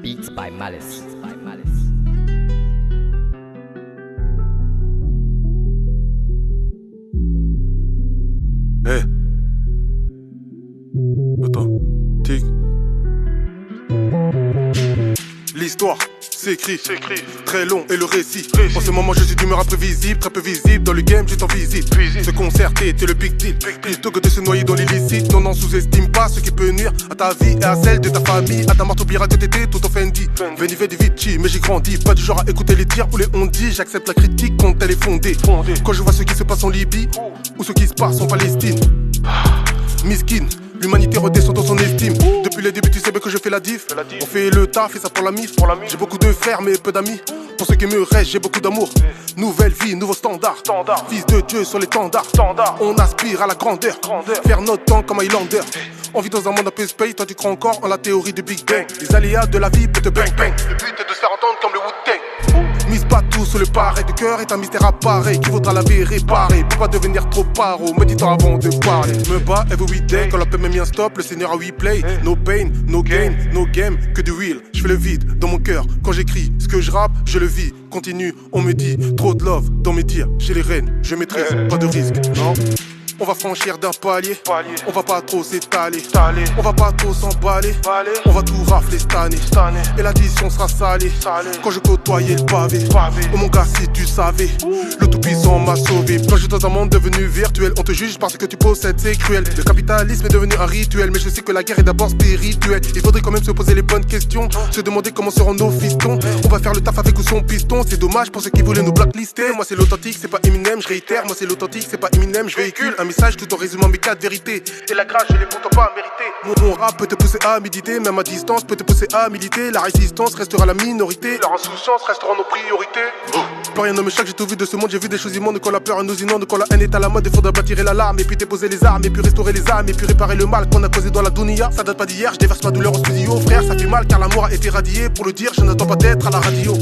Beats by Malice. Eh, attends, tic. L'histoire s'écrit, très long et le récit. En ce moment je suis d'humeur imprévisible, très peu visible. Dans le game je t'en visite. Se concerter, t'es le big deal. Plutôt que de se noyer dans l'illicite. Non, sous-estime pas ce qui peut nuire à ta vie et à celle de ta famille. À ta marteau à que t'étais tout offendi. Veni vedi vici, mais j'ai grandi. Pas du genre à écouter les tirs ou les on-dit. J'accepte la critique quand elle est fondée. Quand je vois ce qui se passe en Libye ou ce qui se passe en Palestine. Miskin, l'humanité redescend dans son estime. Depuis le début tu sais bien que je fais la diff. On fait le taf et ça pour la mif. J'ai beaucoup de frères mais peu d'amis. Pour ceux qui me restent j'ai beaucoup d'amour. Nouvelle vie, nouveau standard. Fils de Dieu sur l'étendard. On aspire à la grandeur. Faire notre temps comme Highlander. On vit dans un monde un peu space. Toi tu crois encore en la théorie du Big Bang. Les aléas de la vie peut te bang bang. Le but est de se faire entendre comme le Wu-Tang. Mise pas tout sur le pareil. De cœur est un mystère à pareil. Qui vaudra la vie réparée. Peut pas devenir trop paro. Méditant avant de parler. Me bats every day. Quand la paix m'a mis un stop. Le Seigneur a we play. No pain, no gain, no game. Que du will. Je fais le vide dans mon cœur. Quand j'écris ce que je rappe, je le vis. Continue, on me dit. Trop de love dans mes dires. J'ai les rênes, je maîtrise. Pas de risque, non. On va franchir d'un palier. On va pas trop s'étaler. On va pas trop s'emballer. On va tout rafler cette année. Et l'addition sera salée. Quand je côtoyais le pavé. Oh mon gars, si tu savais, le tout-puissant m'a sauvé. Quand je suis dans un monde devenu virtuel, on te juge parce que tu possèdes, c'est cruel. Le capitalisme est devenu un rituel. Mais je sais que la guerre est d'abord spirituelle. Il faudrait quand même se poser les bonnes questions. Se demander comment seront nos fistons. On va faire le taf avec ou son piston. C'est dommage pour ceux qui voulaient nous blacklister. Moi c'est l'authentique, c'est pas Eminem, je réitère. Moi c'est l'authentique, c'est pas Eminem, je véhicule un message tout en résumant mes 4 vérités. Et la grâce, je les pourtant pas mériter. Mon rap peut te pousser à méditer, même à distance peut te pousser à militer. La résistance restera la minorité, leur insouciance restera nos priorités. Plus rien ne me choque, j'ai tout vu de ce monde, j'ai vu des choses immondes. Quand la peur nous inonde, quand la haine est à la mode, il faudra bâtir l'alarme. Et puis déposer les armes, et puis restaurer les âmes, et puis réparer le mal qu'on a causé dans la dunia. Ça date pas d'hier, je déverse ma douleur au studio. Frère, ça fait mal car l'amour a été radié. Pour le dire, je n'attends pas d'être à la radio.